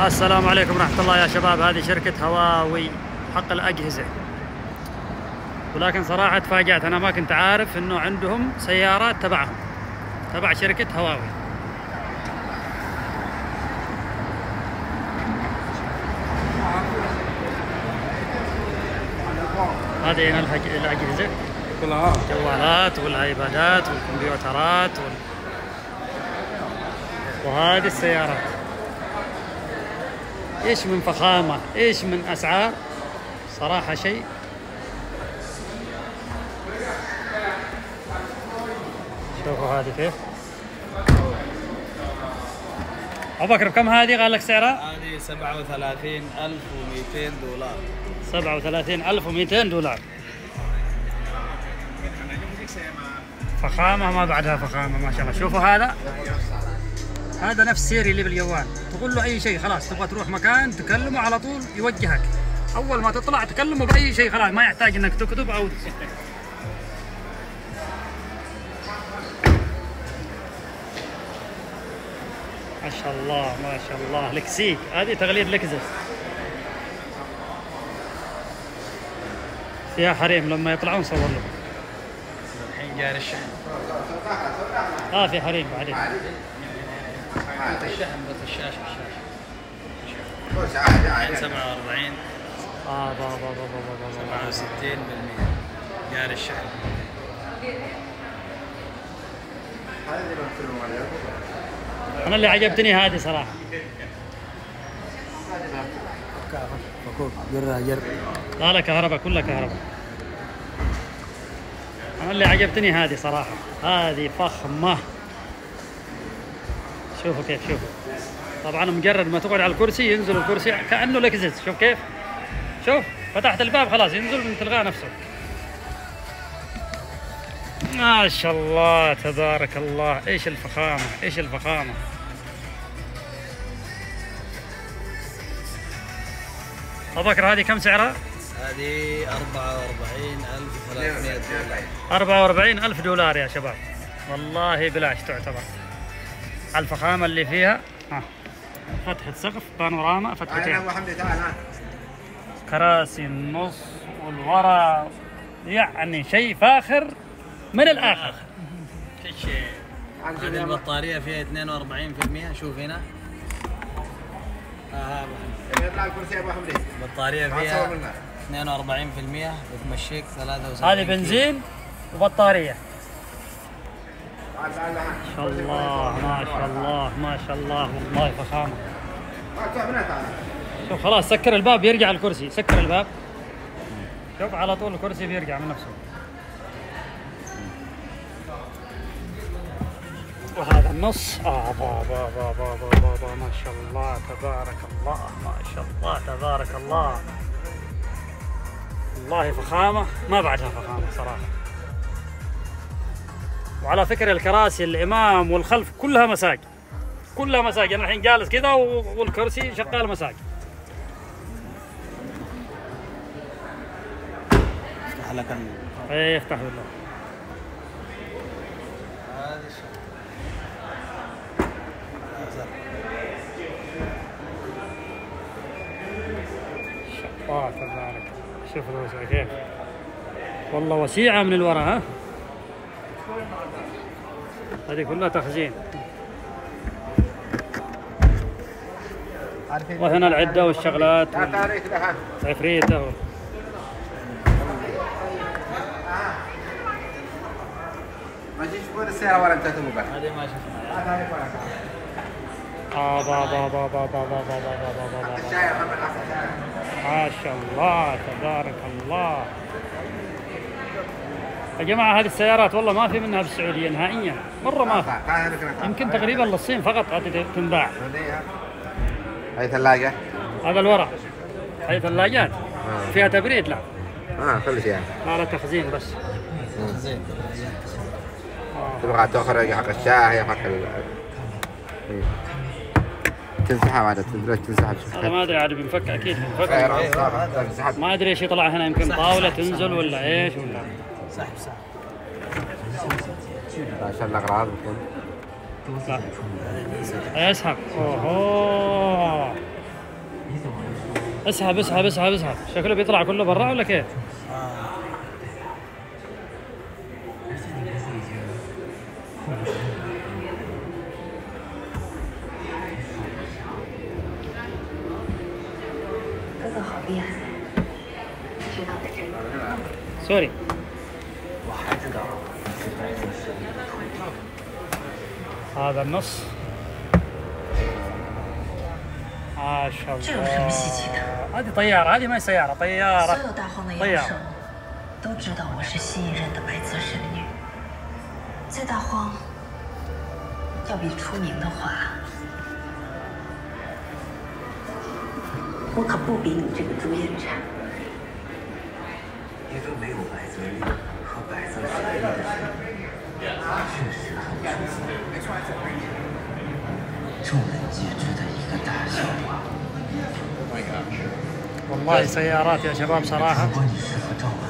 السلام عليكم ورحمة الله يا شباب. هذه شركة هواوي حق الأجهزة، ولكن صراحة تفاجأت، أنا ما كنت عارف إنه عندهم سيارات تبعهم تبع شركة هواوي. هذه هنا الأجهزة، الجوالات والآيبادات والكمبيوترات وهذه السيارات. ايش من فخامة، ايش من اسعار، صراحة شيء. شوفوا هذه كيف. ابو بكر بكم هذه قال لك سعرها؟ هذه 37200 دولار. 37200 دولار. فخامة ما بعدها فخامة ما شاء الله. شوفوا هذا نفس سيري اللي بالجوال، تقول له اي شيء خلاص، تبغى تروح مكان تكلمه على طول يوجهك، اول ما تطلع تكلمه باي شيء خلاص، ما يحتاج انك تكتب او ما شاء الله ما شاء الله. لكسيك هذه تغليد لكزس، فيها حريم لما يطلعون صور له. الحين جاري الشحن. في حريم بعدين. الشحن بس الشاشة 47 67% جاري الشحن. أنا اللي عجبتني هذه صراحة. فكوك جر لا كهرباء، كلها كهرباء. أنا اللي عجبتني هذه صراحة، هذه فخمة. شوفوا كيف، شوفوا طبعا مجرد ما تقعد على الكرسي ينزل الكرسي كأنه لكزز. شوف كيف، شوف فتحت الباب خلاص ينزل من تلقاه نفسه. ما شاء الله تبارك الله. ايش الفخامة، ايش الفخامة. أبو بكر هذه كم سعرها؟ هذه 44300 دولار. 44000 دولار يا شباب، والله بلاش تعتبر. الفخامة اللي فيها. فتحة سقف بانوراما، فتحتين، كراسي النص والورا، يعني شيء فاخر من الآخر. هذه البطارية فيها 42%. شوف هنا. يطلع الكرسي يا ابو حمدي. البطارية فيها 42%، بتمشيك 73. هذه بنزين وبطارية. ما شاء الله ما شاء الله ما شاء الله، والله فخامة. شوف خلاص سكر الباب يرجع الكرسي، سكر الباب شوف على طول الكرسي بيرجع من نفسه. وهذا النص بابا ما شاء الله تبارك الله، ما شاء الله تبارك الله، والله فخامة ما بعدها فخامة صراحة. وعلى فكرة الكراسي الأمام والخلف كلها مساج، كلها مساج. أنا الحين جالس كذا والكرسي شغال مساج. افتح لك ايه افتح بالله. الله تبارك. شوف الوسع كيف، والله وسيعة من الوراء. ها هذه كلها تخزين. وهنا العدة والشغلات والعفريت اهو. ما تشوفون السيارة ولا انت تبغى؟ هذه ما شفناها. ما شاء الله تبارك الله. يا جماعة هذه السيارات والله ما في منها بالسعودية نهائيا، مرة ما في. يمكن تقريبا للصين فقط تنباع. هاي ثلاجة؟ هذا الورق، هاي ثلاجات فيها تبريد. لا كل شيء. لا تخزين بس. زين. تبغى تخرج حق الشاي حق تنسحب عاد تنسحب. هذا ما ادري عاد بنفك، اكيد بنفك. ما ادري ايش يطلع هنا، يمكن طاولة تنزل ولا ايش ولا. سحب عشان الاغراض بتكون يسحب. اوه اسحب اسحب اسحب اسحب. شكله بيطلع كله برا ولا كيف؟ سوري. هذا النص ما شاء الله. هذه طيارة، هذه ما هي سيارة، طيارة. طيارة. 都知道我是新一任的白泽神女，在大荒要比出名的话，我可不比你这个朱颜蝉。一个没有白泽力和白泽神力的神女，确实很出色，众人皆知的一个大笑话。 والله سيارات يا شباب صراحة 如果你是和赵文，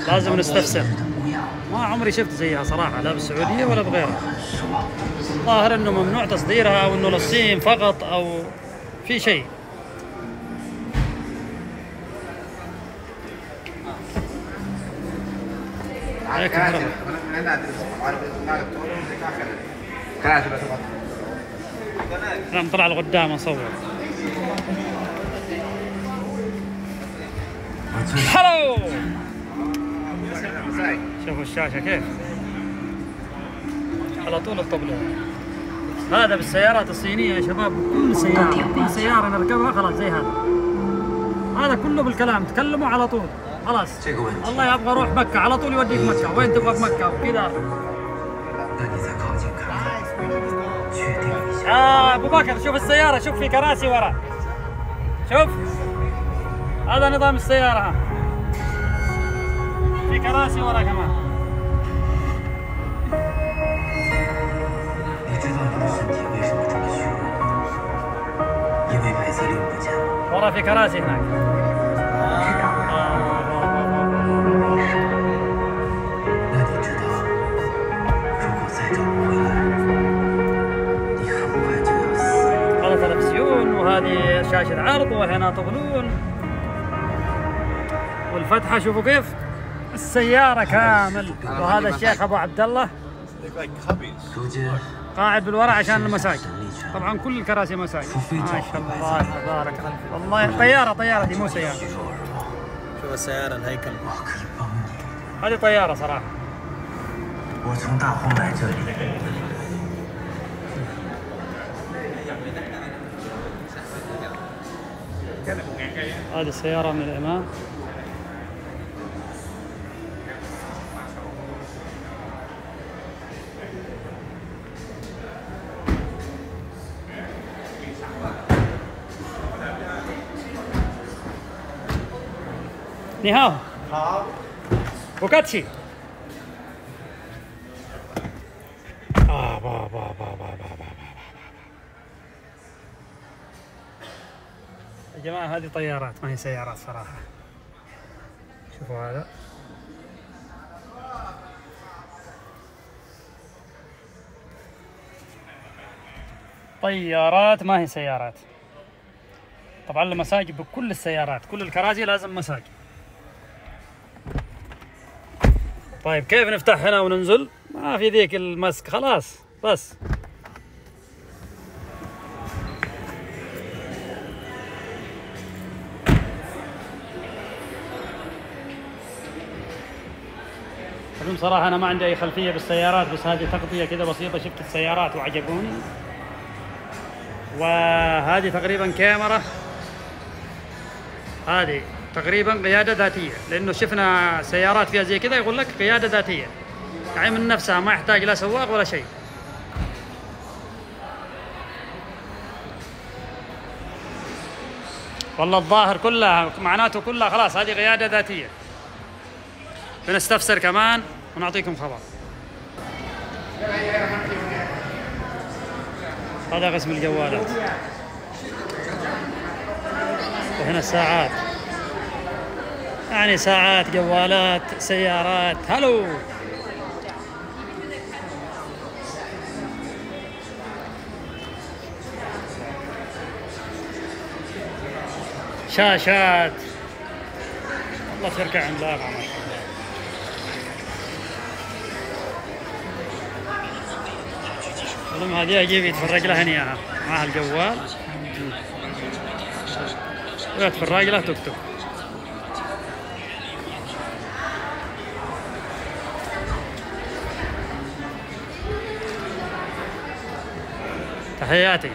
لازم نستفسر. 的模样， ما عمري شفت زيها صراحة، لا بالسعودية ولا بغيرها. 很失望。 الظاهر انه ممنوع تصديرها او انه للصين فقط او في شيء. عليك كهرباء. احنا نطلع لقدام نصور. هلو. شوفوا الشاشة كيف على طول الطبلون. هذا بالسيارات الصينية يا شباب، كل سيارة نركبها خلاص زي هذا. هذا كله بالكلام، تكلموا على طول خلاص. الله يبغى اروح مكة على طول يوديك مكة، وين تبغى في مكة وكذا. ابو بكر شوف السيارة، شوف في كراسي ورا، شوف هذا نظام السيارة، ها في كراسي ورا كمان. ورا في كراسي هناك. هذا تلفزيون وهذه شاشة عرض وهنا طبلون. والفتحة شوفوا كيف السيارة كامل. وهذا الشيخ أبو عبد الله قاعد بالورع عشان المساج. طبعا كل الكراسي مساج. ما شاء الله تبارك الله. والله طيارة دي مو سيارة. شوف السيارة الهيكل. هذه طيارة صراحة. هذه السيارة من الأمام. نيهاو. بوكاتشي. يا جماعة هذه طيارات ما هي سيارات صراحة. شوفوا هذا. طيارات ما هي سيارات. طبعا المساج بكل السيارات، كل الكراسي لازم مساج. طيب كيف نفتح هنا وننزل؟ ما في ذيك المسك خلاص بس. صراحة أنا ما عندي أي خلفية بالسيارات، بس هذه تغطية كذا بسيطة. شفت السيارات وعجبوني. وهذه تقريبا كاميرا، هذه تقريبا قيادة ذاتية، لأنه شفنا سيارات فيها زي كذا يقول لك قيادة ذاتية، يعني من نفسها ما يحتاج لا سواق ولا شيء. والله الظاهر كلها معناته كلها خلاص هذه قيادة ذاتية. بنستفسر كمان ونعطيكم خبر. هذا قسم الجوالات. وهنا الساعات، يعني ساعات، جوالات، سيارات. هلو. شاشات والله شركة عملاقة ما شاء الله. المهم هذه اجيب يتفرج لها هنا اياها معها الجوال ويتفرج لها توك توك. تحياتي.